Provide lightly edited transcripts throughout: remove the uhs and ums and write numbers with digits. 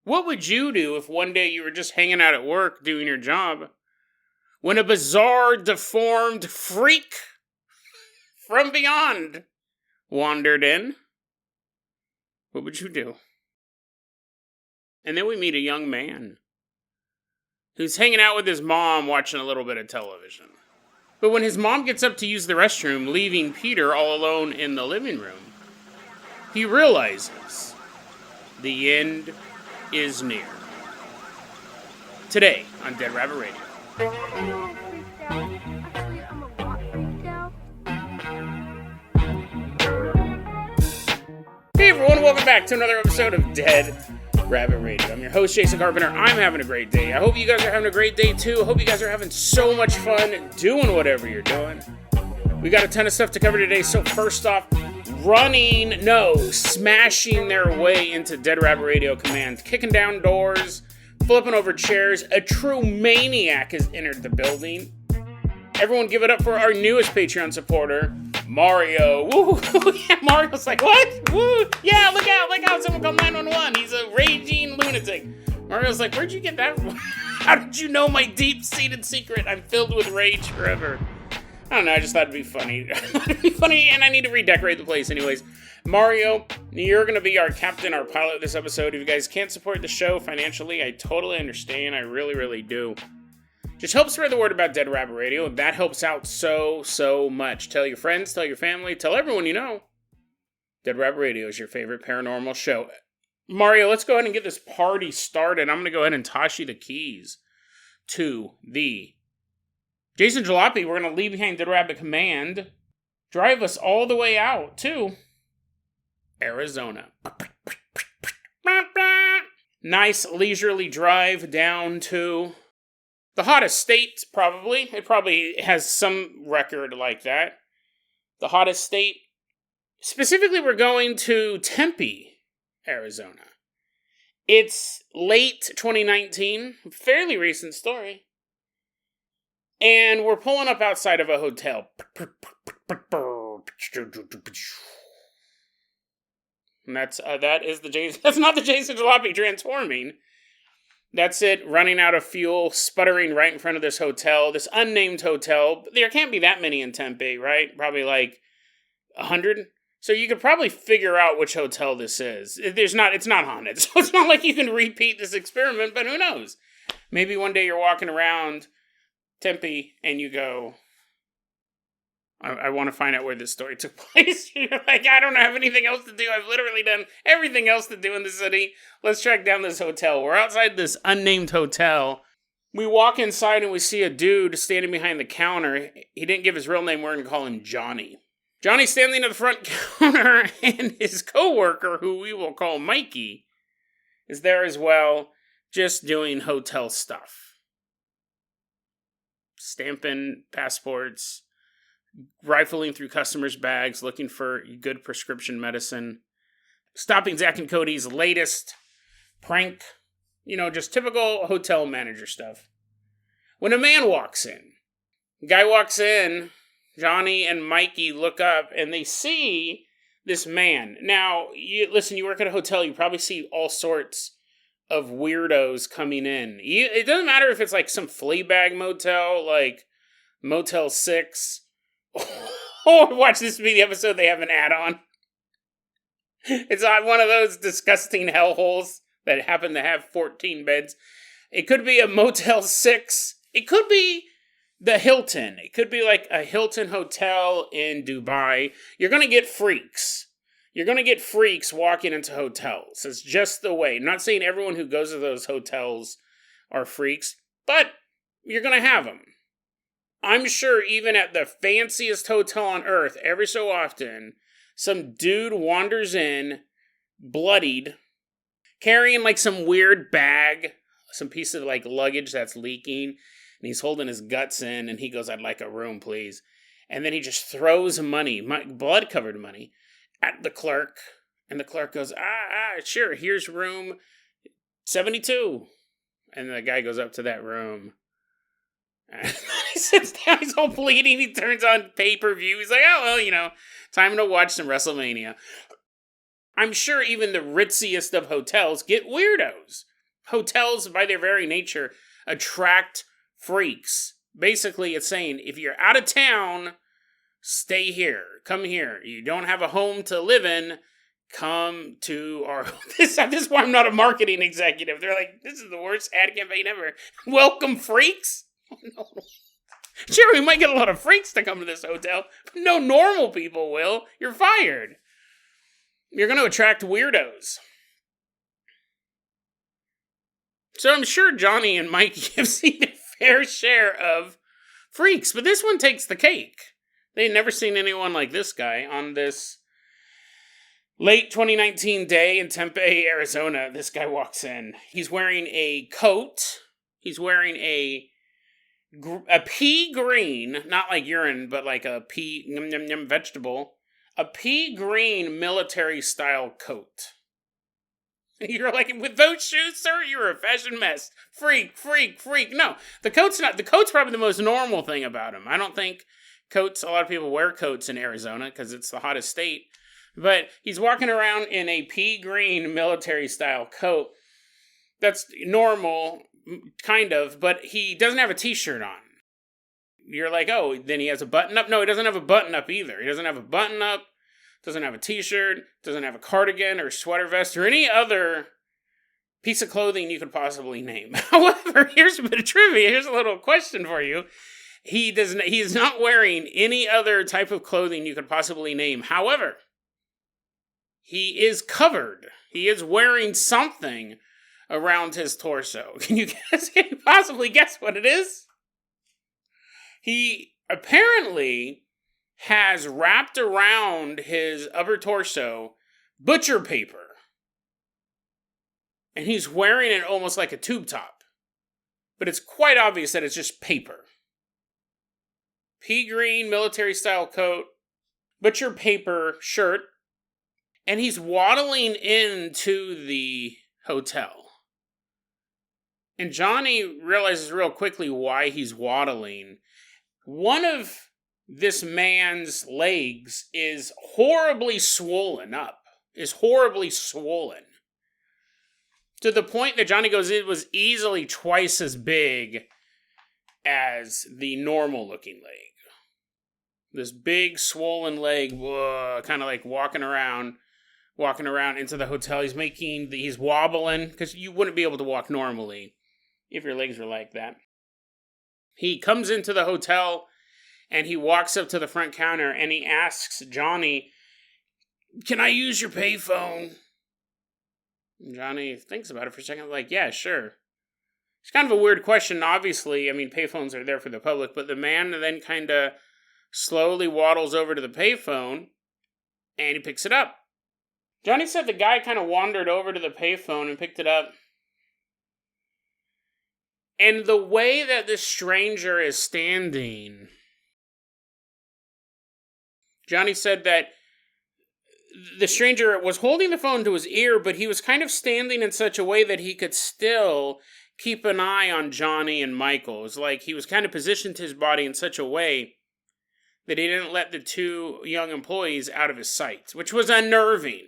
What would you do if one day you were just hanging out at work doing your job when a bizarre, deformed freak from beyond wandered in? What would you do? And then we meet a young man who's hanging out with his mom watching a little bit of television. But when his mom gets up to use the restroom, leaving Peter all alone in the living room, he realizes the end is near. Today on Dead Rabbit Radio. Hey everyone, welcome back to another episode of Dead Rabbit Radio. I'm your host, Jason Carpenter. I'm having a great day. I hope you guys are having a great day too. I hope you guys are having so much fun doing whatever you're doing. We got a ton of stuff to cover today, so first off, smashing their way into Dead Rabbit Radio Command, kicking down doors, flipping over chairs. A true maniac has entered the building. Everyone give it up for our newest Patreon supporter, Mario. Woo! Yeah, Mario's like, what? Woo! Yeah, look out, someone call 911. He's a raging lunatic. Mario's like, where'd you get that from? How did you know my deep-seated secret? I'm filled with rage forever. I don't know, I just thought it'd be funny. And I need to redecorate the place anyways. Mario, you're going to be our captain, our pilot this episode. If you guys can't support the show financially, I totally understand. I really, really do. Just help spread the word about Dead Rabbit Radio. That helps out so much. Tell your friends, tell your family, tell everyone you know. Dead Rabbit Radio is your favorite paranormal show. Mario, let's go ahead and get this party started. I'm going to go ahead and toss you the keys to the Jason Jalopy. We're going to leave behind Dead Rabbit Command. Drive us all the way out to Arizona. Nice leisurely drive down to the hottest state, probably. It probably has some record like that. The hottest state. Specifically, we're going to Tempe, Arizona. It's late 2019. Fairly recent story. And we're pulling up outside of a hotel. And that's not the Jason Jalopy transforming. That's it, running out of fuel, sputtering right in front of this hotel, this unnamed hotel. There can't be that many in Tempe, right? Probably like 100. So you could probably figure out which hotel this is. It's not haunted, so it's not like you can repeat this experiment, but who knows? Maybe one day you're walking around Tempe and you go, I want to find out where this story took place. You're like, I don't have anything else to do. I've literally done everything else to do in the city. Let's track down this hotel. We're outside this unnamed hotel. We walk inside and we see a dude standing behind the counter. He didn't give his real name. We're going to call him Johnny. Johnny's standing at the front counter, and his coworker, who we will call Mikey, is there as well, just doing hotel stuff. Stamping passports, rifling through customers' bags, looking for good prescription medicine, stopping Zach and Cody's latest prank, just typical hotel manager stuff. When a man walks in, guy walks in, Johnny and Mikey look up and they see this man. Now, you work at a hotel, you probably see all sorts of weirdos coming in. It doesn't matter if it's like some Fleabag motel, like Motel 6, or watch this be the episode they have an ad on. It's on one of those disgusting hellholes that happen to have 14 beds. It could be a Motel 6. It could be the Hilton. It could be like a Hilton hotel in Dubai. You're going to get freaks. You're going to get freaks walking into hotels. It's just the way. I'm not saying everyone who goes to those hotels are freaks, but you're going to have them. I'm sure even at the fanciest hotel on earth, every so often, some dude wanders in, bloodied, carrying like some weird bag, some piece of like luggage that's leaking, and he's holding his guts in, and he goes, I'd like a room, please. And then he just throws money, blood-covered money, at the clerk, and the clerk goes, sure, here's room 72. And the guy goes up to that room. And he sits down, he's all bleeding, he turns on pay-per-view. He's like, time to watch some WrestleMania. I'm sure even the ritziest of hotels get weirdos. hotels, by their very nature, attract freaks. Basically, it's saying, if you're out of town, stay here. Come here. You don't have a home to live in, come to our... This is why I'm not a marketing executive. They're like, this is the worst ad campaign ever. Welcome, freaks? Oh, no. Sure, we might get a lot of freaks to come to this hotel, but no normal people will. You're fired. You're going to attract weirdos. So I'm sure Johnny and Mikey have seen a fair share of freaks, but this one takes the cake. They'd never seen anyone like this guy on this late 2019 day in Tempe, Arizona. This guy walks in. He's wearing a coat. He's wearing a pea green, not like urine, but like a pea vegetable. A pea green military style coat. You're like, with those shoes, sir, you're a fashion mess. Freak. No, the coat's probably the most normal thing about him. I don't think coats, a lot of people wear coats in Arizona because it's the hottest state. But he's walking around in a pea green military style coat. That's normal, kind of, but he doesn't have a t-shirt on. You're like, oh, then he has a button-up? No, he doesn't have a button-up either. He doesn't have a button-up, doesn't have a t-shirt, doesn't have a cardigan or sweater vest or any other piece of clothing you could possibly name. However, here's a bit of trivia. Here's a little question for you. He is not wearing any other type of clothing you could possibly name. However, he is covered. He is wearing something around his torso. Can you possibly guess what it is? He apparently has wrapped around his upper torso butcher paper. And he's wearing it almost like a tube top. But it's quite obvious that it's just paper. Pea green military style coat, butcher paper shirt, and he's waddling into the hotel. And Johnny realizes real quickly why he's waddling. One of this man's legs is horribly swollen up. To the point that Johnny goes, it was easily twice as big as the normal looking leg. This big swollen leg, kind of like walking around into the hotel. He's wobbling, because you wouldn't be able to walk normally if your legs were like that. He comes into the hotel and he walks up to the front counter and he asks Johnny, "Can I use your payphone?" And Johnny thinks about it for a second, like, yeah, sure. It's kind of a weird question, obviously. I mean, payphones are there for the public, but the man then kind of slowly waddles over to the payphone and he picks it up. Johnny said the guy kind of wandered over to the payphone and picked it up. And the way that this stranger is standing, Johnny said that the stranger was holding the phone to his ear, but he was kind of standing in such a way that he could still keep an eye on Johnny and Michael. It was like he was kind of positioned his body in such a way that he didn't let the two young employees out of his sight, which was unnerving.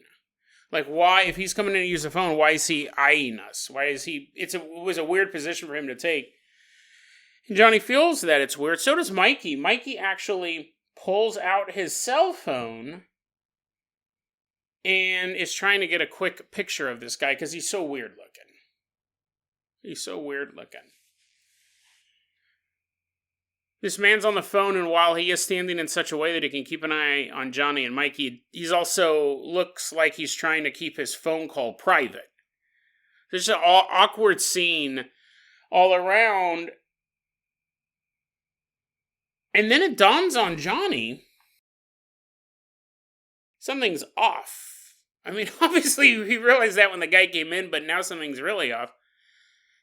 Like, why, if he's coming in to use the phone, why is he eyeing us? It was a weird position for him to take. And Johnny feels that it's weird. So does Mikey. Mikey actually pulls out his cell phone and is trying to get a quick picture of this guy because he's so weird looking. This man's on the phone, and while he is standing in such a way that he can keep an eye on Johnny and Mikey, he's also looks like he's trying to keep his phone call private. There's an awkward scene all around. And then it dawns on Johnny, something's off. I mean, obviously he realized that when the guy came in, but now something's really off.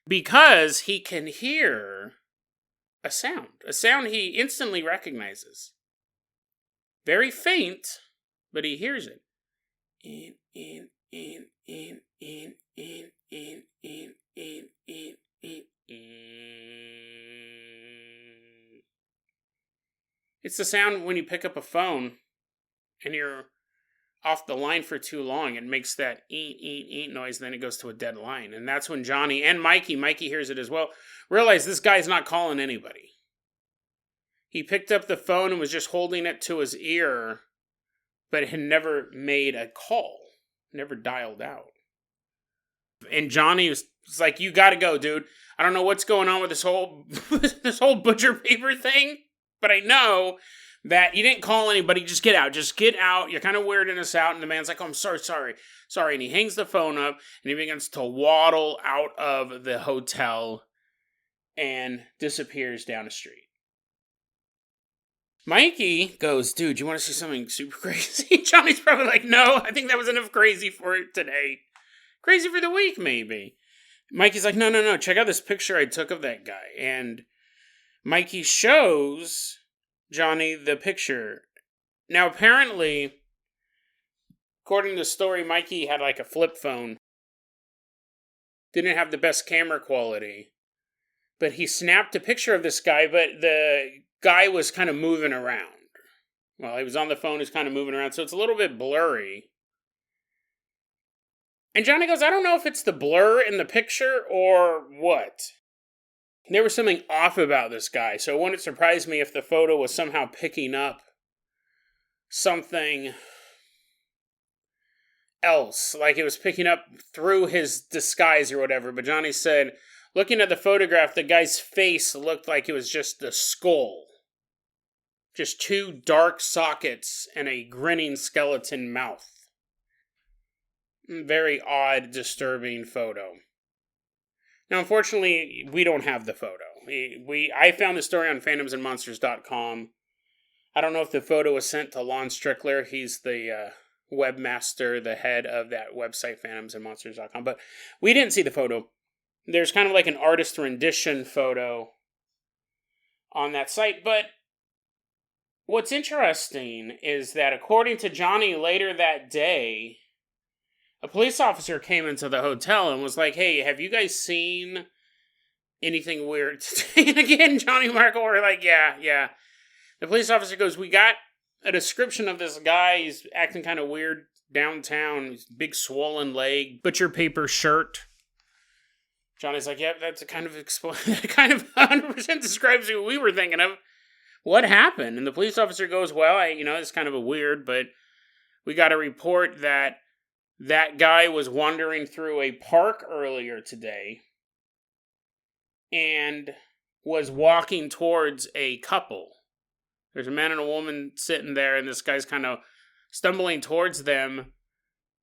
Because he can hear a sound he instantly recognizes. Very faint, but he hears it. In. It's the sound when you pick up a phone and you're off the line for too long, it makes that eat, eat, eat noise, and then it goes to a dead line. And that's when Johnny and Mikey hears it as well, realize this guy's not calling anybody. He picked up the phone and was just holding it to his ear, but had never made a call, never dialed out. And Johnny was like, you gotta go, dude. I don't know what's going on with this whole this whole butcher paper thing, but I know that you didn't call anybody. Just get out. Just get out. You're kind of weirding us out. And the man's like, oh, I'm sorry. And he hangs the phone up and he begins to waddle out of the hotel and disappears down the street. Mikey goes, dude, you want to see something super crazy? Johnny's probably like, no, I think that was enough crazy for today. Crazy for the week, maybe. Mikey's like, no, check out this picture I took of that guy. And Mikey shows Johnny the picture. Now, apparently, according to the story, Mikey had like a flip phone. Didn't have the best camera quality. But he snapped a picture of this guy, but the guy was kind of moving around. While he was on the phone, he was kind of moving around, so it's a little bit blurry. And Johnny goes, I don't know if it's the blur in the picture or what. There was something off about this guy, so it wouldn't surprise me if the photo was somehow picking up something else. Like it was picking up through his disguise or whatever. But Johnny said, looking at the photograph, the guy's face looked like it was just the skull. Just two dark sockets and a grinning skeleton mouth. Very odd, disturbing photo. Now, unfortunately, we don't have the photo. I found the story on phantomsandmonsters.com. I don't know if the photo was sent to Lon Strickler. He's the webmaster, the head of that website, phantomsandmonsters.com. But we didn't see the photo. There's kind of like an artist rendition photo on that site. But what's interesting is that according to Johnny later that day, a police officer came into the hotel and was like, hey, have you guys seen anything weird today? And again, Johnny and Marco were like, yeah. The police officer goes, we got a description of this guy. He's acting kind of weird downtown. He's big swollen leg, butcher paper shirt. Johnny's like, yep, that's kind of 100% describes who we were thinking of. What happened? And the police officer goes, well, it's kind of a weird, but we got a report that guy was wandering through a park earlier today and was walking towards a couple. There's a man and a woman sitting there, and this guy's kind of stumbling towards them.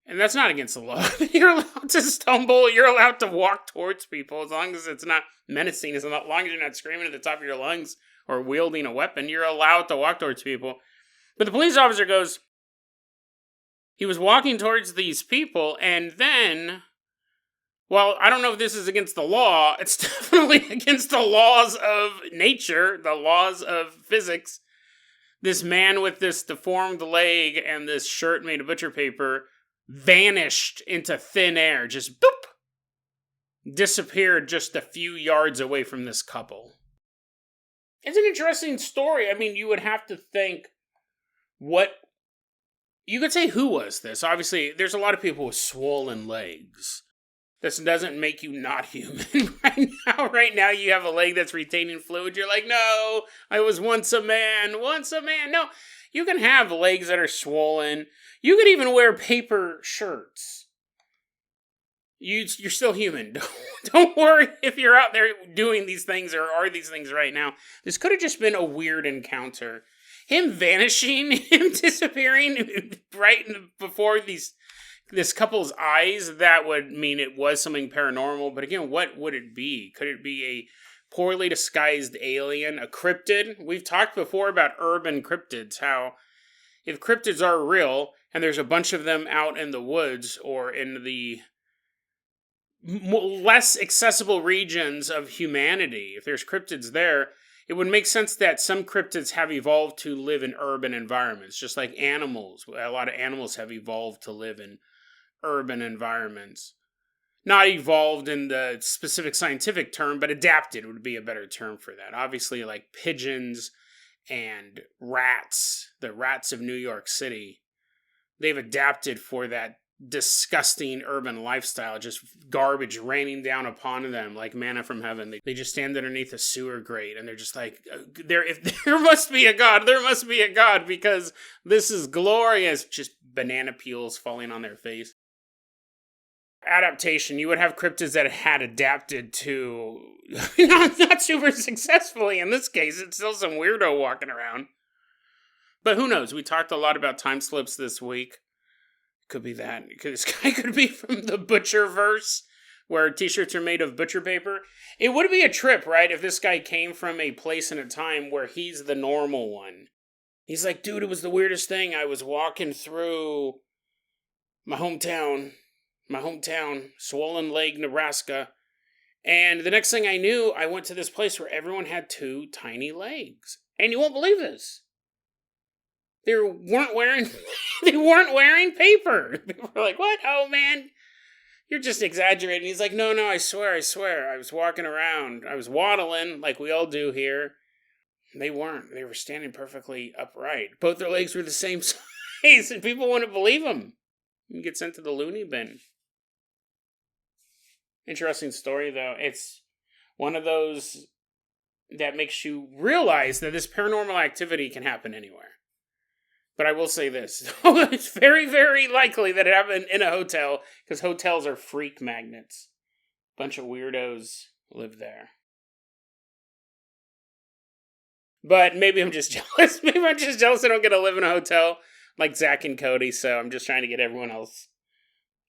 And that's not against the law. You're allowed to stumble. You're allowed to walk towards people as long as it's not menacing. As long as you're not screaming at the top of your lungs or wielding a weapon, you're allowed to walk towards people. But the police officer goes, he was walking towards these people, and then, well, I don't know if this is against the law. It's definitely against the laws of nature, the laws of physics. This man with this deformed leg and this shirt made of butcher paper vanished into thin air, just boop, disappeared just a few yards away from this couple. It's an interesting story. I mean, you would have to think you could say who was this. Obviously, there's a lot of people with swollen legs. This doesn't make you not human. Right now you have a leg that's retaining fluid. You're like, no, I was once a man. No, you can have legs that are swollen. You could even wear paper shirts. You're still human. Don't worry if you're out there doing these things or are these things right now. This could have just been a weird encounter. Him vanishing, him disappearing right before this couple's eyes, that would mean it was something paranormal. But again, what would it be? Could it be a poorly disguised alien, a cryptid? We've talked before about urban cryptids, how if cryptids are real and there's a bunch of them out in the woods or in the less accessible regions of humanity, if there's cryptids there, it would make sense that some cryptids have evolved to live in urban environments, just like animals. A lot of animals have evolved to live in urban environments. Not evolved in the specific scientific term, but adapted would be a better term for that. Obviously, like pigeons and rats, the rats of New York City, they've adapted for that disgusting urban lifestyle, just garbage raining down upon them like manna from heaven. They just stand underneath a sewer grate and they're just like, if there must be a God, there must be a God, because this is glorious. Just banana peels falling on their face. Adaptation, you would have cryptids that had adapted to not super successfully. In this case, it's still some weirdo walking around. But who knows? We talked a lot about time slips this week. Could be that. This guy could be from the Butcher verse, where t-shirts are made of butcher paper. It would be a trip, right? If this guy came from a place and a time where he's the normal one. He's like, dude, it was the weirdest thing. I was walking through my hometown, Swollen Lake, Nebraska. And the next thing I knew, I went to this place where everyone had two tiny legs. And you won't believe this. They weren't wearing paper. People were like, what? Oh, man, you're just exaggerating. He's like, no, I swear. I was walking around. I was waddling like we all do here. They weren't. They were standing perfectly upright. Both their legs were the same size, and people wouldn't believe them. You get sent to the loony bin. Interesting story, though. It's one of those that makes you realize that this paranormal activity can happen anywhere. But I will say this. It's very, very likely that it happened in a hotel, because hotels are freak magnets. Bunch of weirdos live there. But maybe I'm just jealous. Maybe I'm just jealous I don't get to live in a hotel like Zach and Cody, so I'm just trying to get everyone else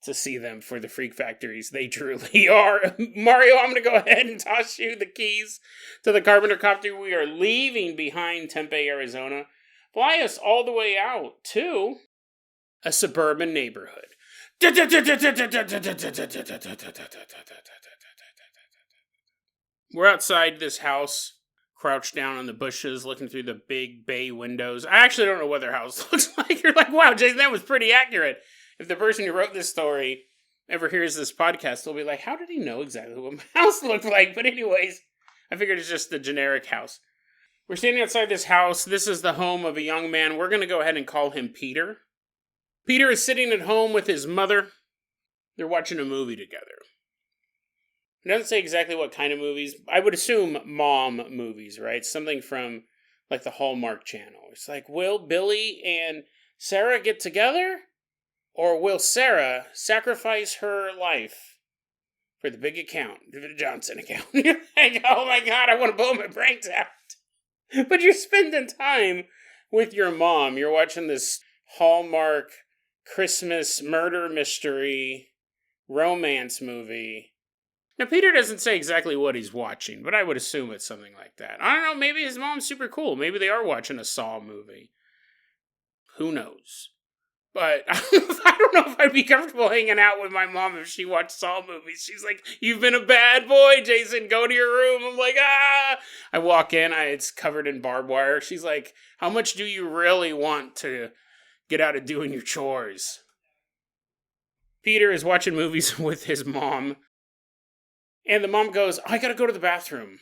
to see them for the freak factories they truly are. Mario, I'm going to go ahead and toss you the keys to the Carpenter copter. We are leaving behind Tempe, Arizona. Fly us all the way out to a suburban neighborhood. We're outside this house, crouched down in the bushes, looking through the big bay windows. I actually don't know what their house looks like. You're like, wow, Jason, that was pretty accurate. If the person who wrote this story ever hears this podcast, they'll be like, how did he know exactly what my house looked like? But anyways, I figured it's just the generic house. We're standing outside this house. This is the home of a young man. We're going to go ahead and call him Peter. Peter is sitting at home with his mother. They're watching a movie together. It doesn't say exactly what kind of movies. I would assume mom movies, right? Something from like the Hallmark Channel. It's like, will Billy and Sarah get together? Or will Sarah sacrifice her life for the big account, the Johnson account? You're like, oh my God, I want to blow my brains out. But you're spending time with your mom. You're watching this Hallmark Christmas murder mystery romance movie. Now, Peter doesn't say exactly what he's watching, but I would assume it's something like that. I don't know, maybe his mom's super cool. Maybe they are watching a Saw movie. Who knows? But I don't know if I'd be comfortable hanging out with my mom if she watched Saw movies. She's like, you've been a bad boy, Jason. Go to your room. I'm like, ah. I walk in. It's covered in barbed wire. She's like, how much do you really want to get out of doing your chores? Peter is watching movies with his mom. And the mom goes, I gotta go to the bathroom.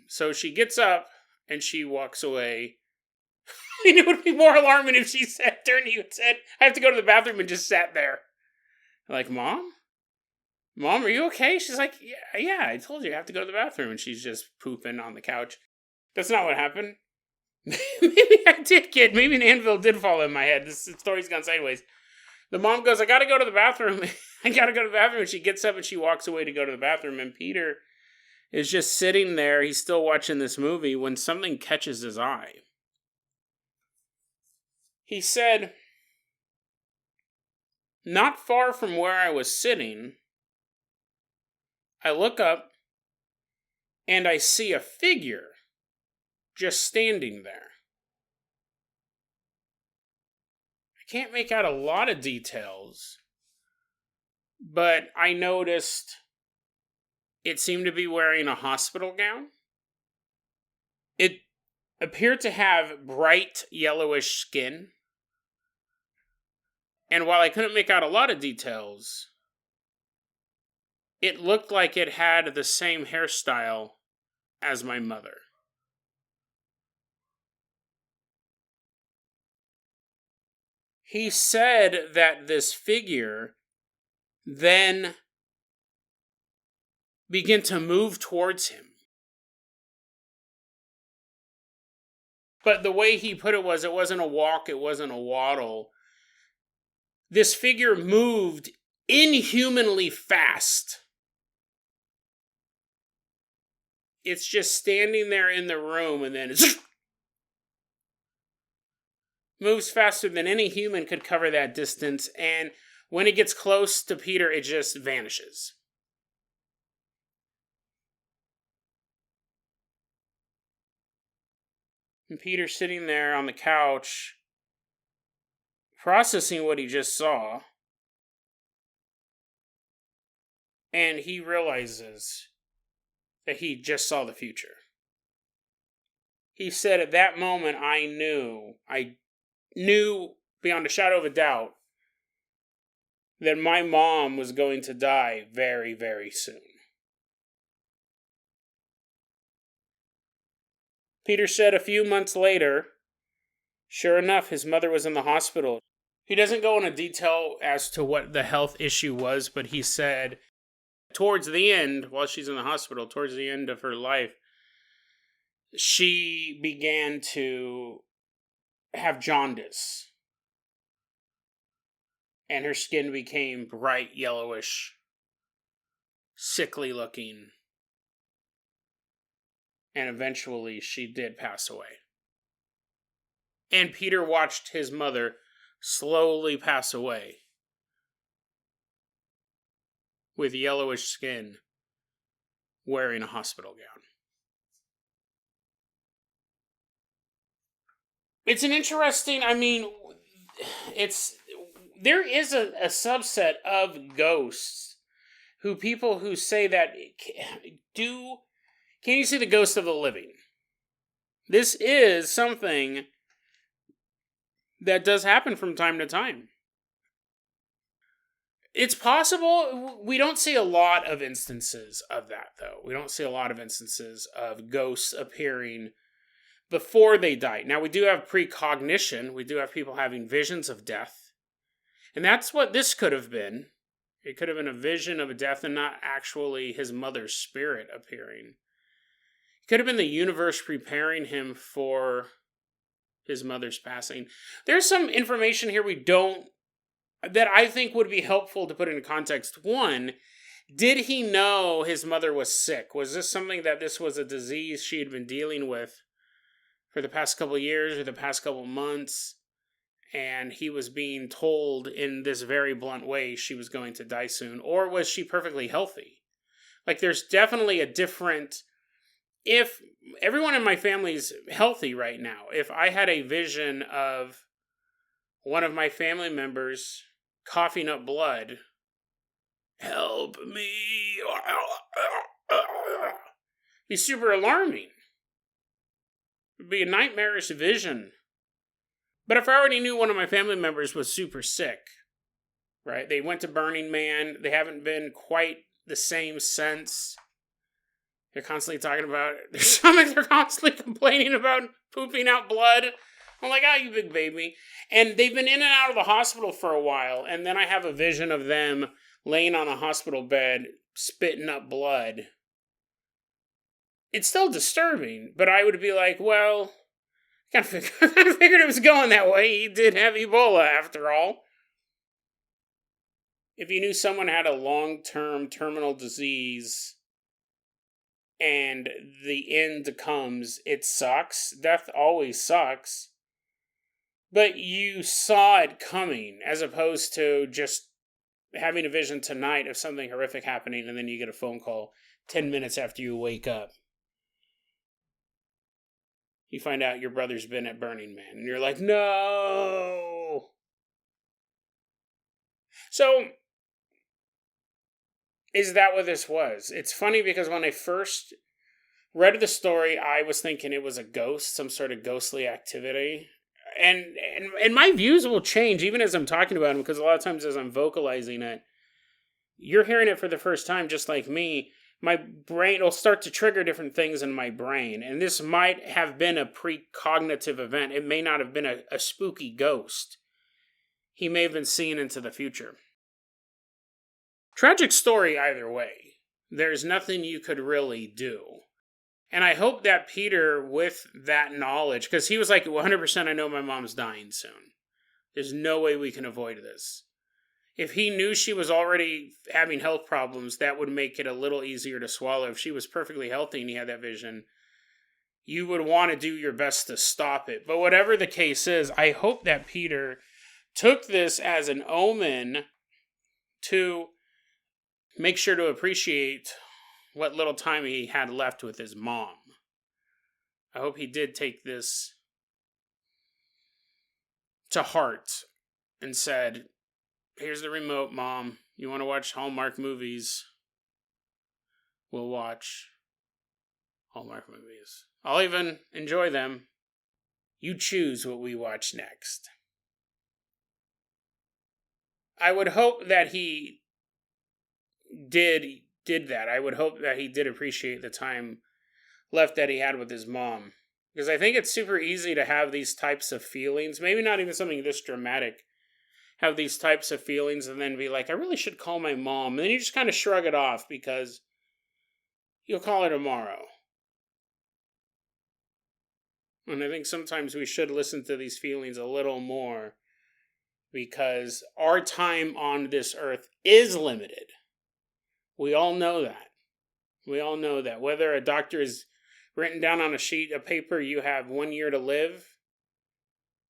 So she gets up and she walks away. And it would be more alarming if she turned to you and said, I have to go to the bathroom, and just sat there. Like, Mom, are you okay? She's like, yeah, I told you I have to go to the bathroom. And she's just pooping on the couch. That's not what happened. Maybe an anvil did fall in my head. This story's gone sideways. The mom goes, I gotta go to the bathroom. And she gets up and she walks away to go to the bathroom. And Peter is just sitting there. He's still watching this movie when something catches his eye. He said, not far from where I was sitting, I look up and I see a figure just standing there. I can't make out a lot of details, but I noticed it seemed to be wearing a hospital gown. It appeared to have bright yellowish skin. And while I couldn't make out a lot of details, it looked like it had the same hairstyle as my mother. He said that this figure then began to move towards him. But the way he put it wasn't a walk, it wasn't a waddle. This figure moved inhumanly fast. It's just standing there in the room and then moves faster than any human could cover that distance. And when it gets close to Peter, it just vanishes. And Peter's sitting there on the couch, processing what he just saw. And he realizes that he just saw the future. He said, at that moment, I knew beyond a shadow of a doubt that my mom was going to die very, very soon. Peter said a few months later, sure enough, his mother was in the hospital. He doesn't go into detail as to what the health issue was, but he said towards the end, while she's in the hospital, towards the end of her life, she began to have jaundice. And her skin became bright yellowish, sickly looking. And eventually she did pass away. And Peter watched his mother slowly pass away with yellowish skin, wearing a hospital gown. It's an interesting, there is a subset of ghosts people who say that, can you see the ghost of the living? This is something that does happen from time to time. It's possible. We don't see a lot of instances of that, though. We don't see a lot of instances of ghosts appearing before they die. Now, we do have precognition. We do have people having visions of death. And that's what this could have been. It could have been a vision of a death and not actually his mother's spirit appearing. It could have been the universe preparing him for his mother's passing. There's some information here that I think would be helpful to put into context. One, did he know his mother was sick? Was this something that this was a disease she had been dealing with for the past couple of years or the past couple of months? And he was being told in this very blunt way she was going to die soon. Or was she perfectly healthy? Like, there's definitely a different... If everyone in my family's healthy right now, if I had a vision of one of my family members coughing up blood, help me, be super alarming. It'd be a nightmarish vision. But if I already knew one of my family members was super sick, right? They went to Burning Man. They haven't been quite the same since. They're constantly talking about their stomachs. They're constantly complaining about pooping out blood. I'm like, you big baby. And they've been in and out of the hospital for a while. And then I have a vision of them laying on a hospital bed, spitting up blood. It's still disturbing, but I would be like, well, I kind of figured it was going that way. He did have Ebola after all. If you knew someone had a long-term terminal disease and the end comes, it sucks. Death always sucks. But you saw it coming, as opposed to just having a vision tonight of something horrific happening, and then you get a phone call 10 minutes after you wake up. You find out your brother's been at Burning Man, and you're like, no! So, is that what this was? It's funny because when I first read the story, I was thinking it was a ghost, some sort of ghostly activity. And my views will change even as I'm talking about them, because a lot of times as I'm vocalizing it, you're hearing it for the first time just like me. My brain will start to trigger different things in my brain. And this might have been a precognitive event. It may not have been a spooky ghost. he may have been seeing into the future. Tragic story either way. There's nothing you could really do. And I hope that Peter, with that knowledge, because he was like, 100% I know my mom's dying soon. There's no way we can avoid this. If he knew she was already having health problems, that would make it a little easier to swallow. If she was perfectly healthy and he had that vision, you would want to do your best to stop it. But whatever the case is, I hope that Peter took this as an omen to make sure to appreciate what little time he had left with his mom. I hope he did take this to heart and said, here's the remote, Mom. You want to watch Hallmark movies? We'll watch Hallmark movies. I'll even enjoy them. You choose what we watch next. I would hope that he did that. I would hope that he did appreciate the time left that he had with his mom. Because I think it's super easy to have these types of feelings. Maybe not even something this dramatic. Have these types of feelings and then be like, I really should call my mom. And then you just kind of shrug it off because you'll call her tomorrow. And I think sometimes we should listen to these feelings a little more because our time on this earth is limited. We all know that. We all know that. Whether a doctor is written down on a sheet of paper, you have 1 year to live,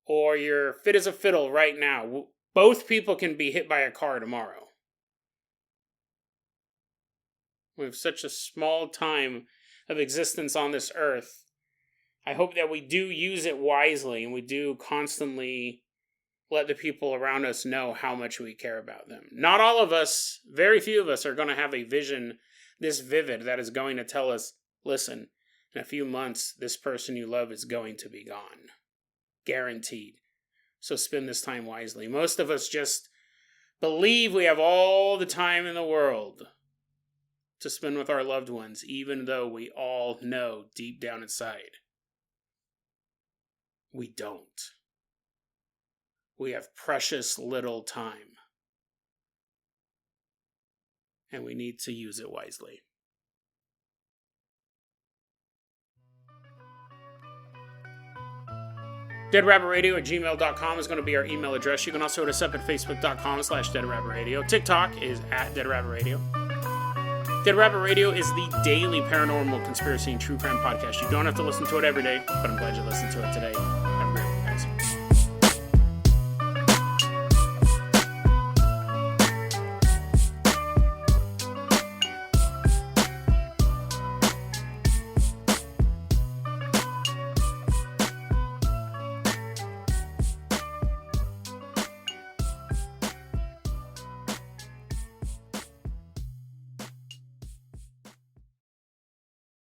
or you're fit as a fiddle right now. Both people can be hit by a car tomorrow. We have such a small time of existence on this earth. I hope that we do use it wisely and we do constantly let the people around us know how much we care about them. Not all of us, very few of us are going to have a vision this vivid that is going to tell us, listen, in a few months, this person you love is going to be gone. Guaranteed. So spend this time wisely. Most of us just believe we have all the time in the world to spend with our loved ones, even though we all know deep down inside we don't. We have precious little time. And we need to use it wisely. DeadRabbitRadio@gmail.com is going to be our email address. You can also hit us up at Facebook.com/DeadRabbitRadio. TikTok is @DeadRabbitRadio. Dead Rabbit Radio is the daily paranormal conspiracy and true crime podcast. You don't have to listen to it every day, but I'm glad you listened to it today.